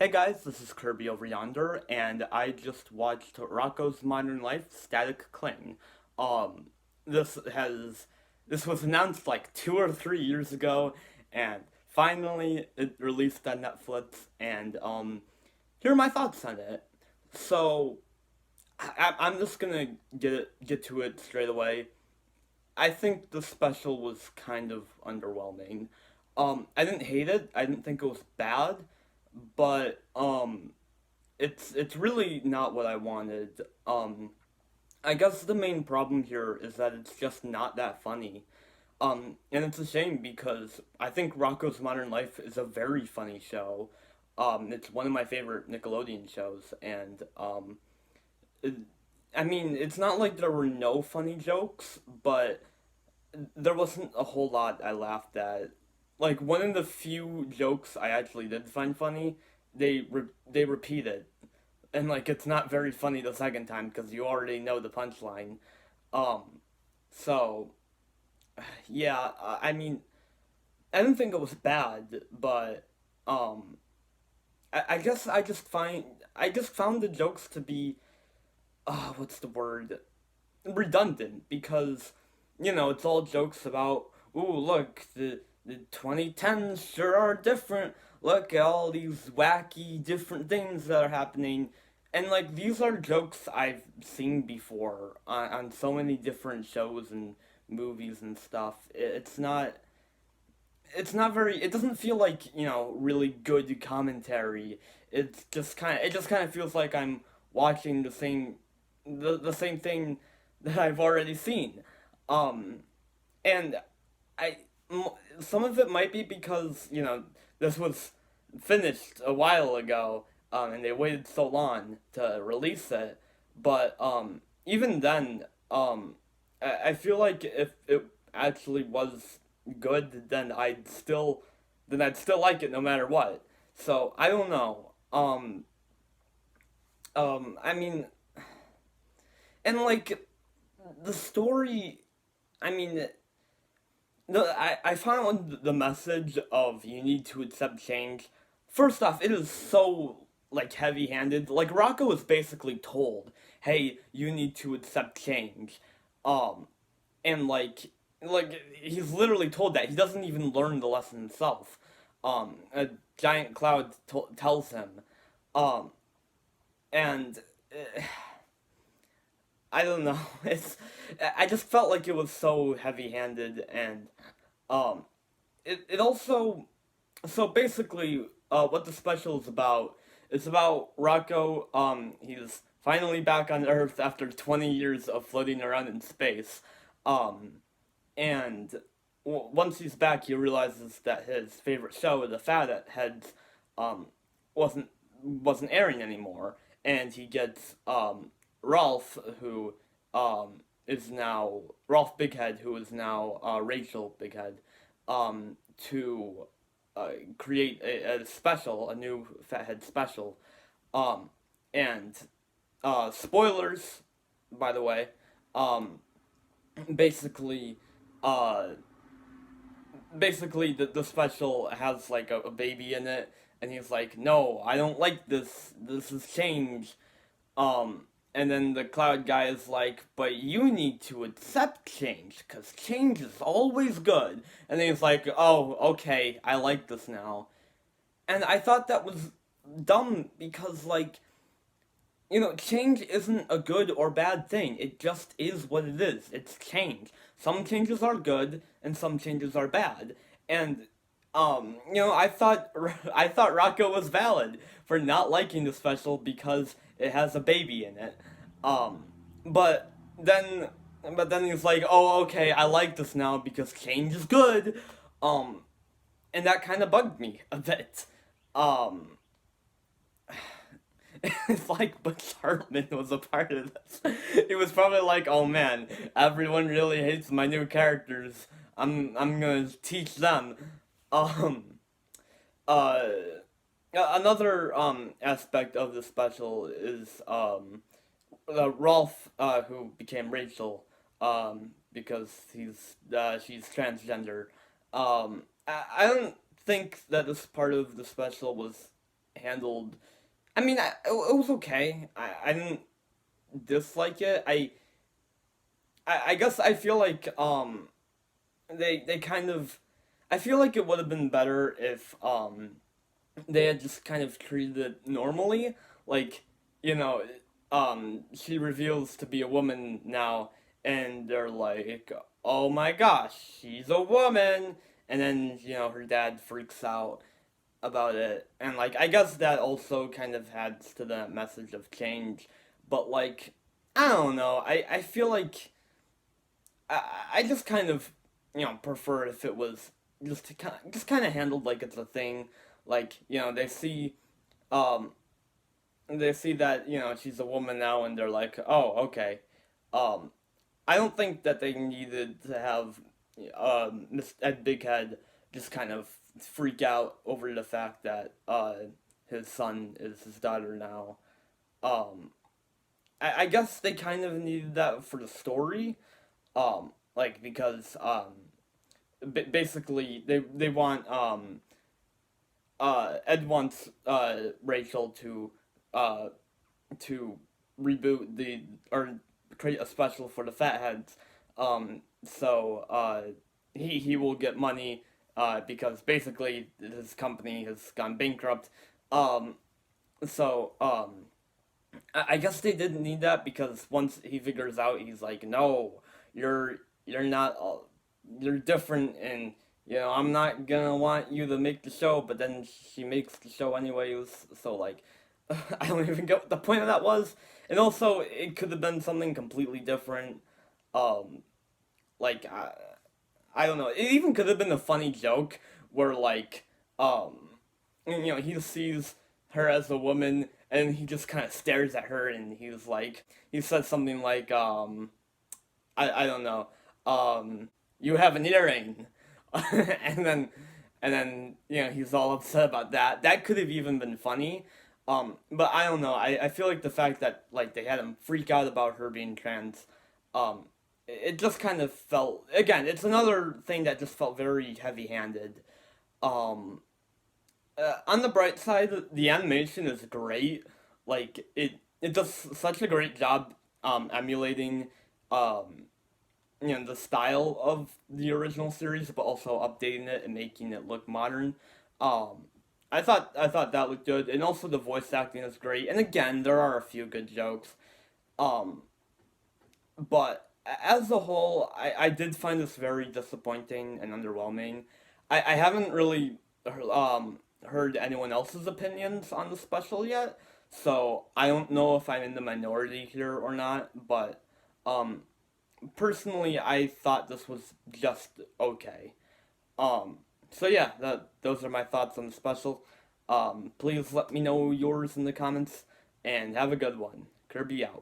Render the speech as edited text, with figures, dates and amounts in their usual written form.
Hey guys, this is Kirby over yonder, and I just watched Rocko's Modern Life Static Cling. Um, this has this was announced like 2 or 3 years ago, and finally it released on Netflix. And here are my thoughts on it. So I'm just gonna get to it straight away. I think the special was kind of underwhelming. I didn't hate it. I didn't think it was bad, but it's really not what I wanted. I guess the main problem here is that it's just not that funny. And it's a shame because I think Rocco's Modern Life is a very funny show. It's one of my favorite Nickelodeon shows, and it, I mean, it's not like there were no funny jokes, but there wasn't a whole lot I laughed at. Like one of the few jokes I actually did find funny, they repeated, and like it's not very funny the second time because you already know the punchline. Um, so yeah, I mean, I didn't think it was bad, but um, I guess I just found the jokes to be what's the word, redundant because it's all jokes about, ooh, look, the 2010s sure are different. Look at all these wacky different things that are happening. And like these are jokes I've seen before on so many different shows and movies and stuff. It's not very, it doesn't feel like, really good commentary. It just kind of feels like I'm watching the same thing that I've already seen. Um and I some of it might be because this was finished a while ago, and they waited so long to release it. But even then, I feel like if it actually was good, then I'd still like it no matter what. So I don't know. I mean, and like the story. I mean, I found the message of you need to accept change. First off, it is so like heavy-handed. Like Rocco is basically told, "Hey, you need to accept change," um, and like he's literally told that he doesn't even learn the lesson himself. A giant cloud tells him, um, and I don't know. I just felt like it was so heavy-handed and um it also, so basically, what the special is about, it's about Rocco. He's finally back on Earth after 20 years of floating around in space. Um, and once he's back, he realizes that his favorite show, The Fatheads, um, wasn't wasn't airing anymore, and he gets Rolf, who is now Rolf Bighead, who is now Rachel Bighead, to create a special, a new Fathead special, um, and spoilers, by the way, um, basically, uh, the special has like a baby in it, and he's like, no, I don't like this. This is change. And then the cloud guy is like, but you need to accept change, because change is always good. And then he's like, oh, okay, I like this now. And I thought that was dumb because, like, change isn't a good or bad thing. It just is what it is. It's change. Some changes are good and some changes are bad. And I thought Rocco was valid for not liking the special because it has a baby in it. Um, but then he's like, "Oh, okay, I like this now because change is good." Um, and that kind of bugged me a bit. Um, it's like Butch Hartman was a part of this. He was probably like, "Oh man, everyone really hates my new characters. I'm gonna teach them." Um, uh, Another aspect of the special is Rolf, who became Rachel, because she's transgender. I don't think that this part of the special was handled. I mean, it was okay. I didn't dislike it. I guess I feel like they kind of I feel like it would have been better if they had just kind of treated it normally. Like, you know, she reveals to be a woman now, and they're like, oh my gosh, she's a woman. And then, her dad freaks out about it. And, like, I guess that also kind of adds to the message of change. But, like, I don't know. I feel like I just kind of, prefer if it was just kind of handled like it's a thing. Like, um, they see that she's a woman now, and they're like, oh, okay. Um, I don't think that they needed to have Miss Ed Bighead just kind of freak out over the fact that his son is his daughter now. Um, I guess they kind of needed that for the story. Like because basically they want Ed wants Rachel uh to reboot the or create a special for the fatheads. So he will get money because basically his company has gone bankrupt. Um, so I guess they didn't need that because once he figures out, he's like, no, you're not you're different, and I'm not gonna want you to make the show. But then she makes the show anyways, so like I don't even get what the point of that was. And also, it could have been something completely different. Um, like I don't know. It even could have been a funny joke where he sees her as a woman and he just kind of stares at her and he says something like I don't know, you have an earring, and then he's all upset about that. That could have even been funny. But I don't know. I feel like the fact that like they had him freak out about her being trans, um, it just kind of felt again. It's another thing that just felt very heavy handed. Um, on the bright side, the animation is great. Like it does such a great job emulating um, the style of the original series, but also updating it and making it look modern. Um, I thought that looked good, and also the voice acting is great. And again, there are a few good jokes. Um, but as a whole, I did find this very disappointing and underwhelming. I haven't really heard anyone else's opinions on the special yet, so I don't know if I'm in the minority here or not. But um, personally, I thought this was just okay. So yeah, those are my thoughts on the special. Please let me know yours in the comments, and have a good one. Kirby out.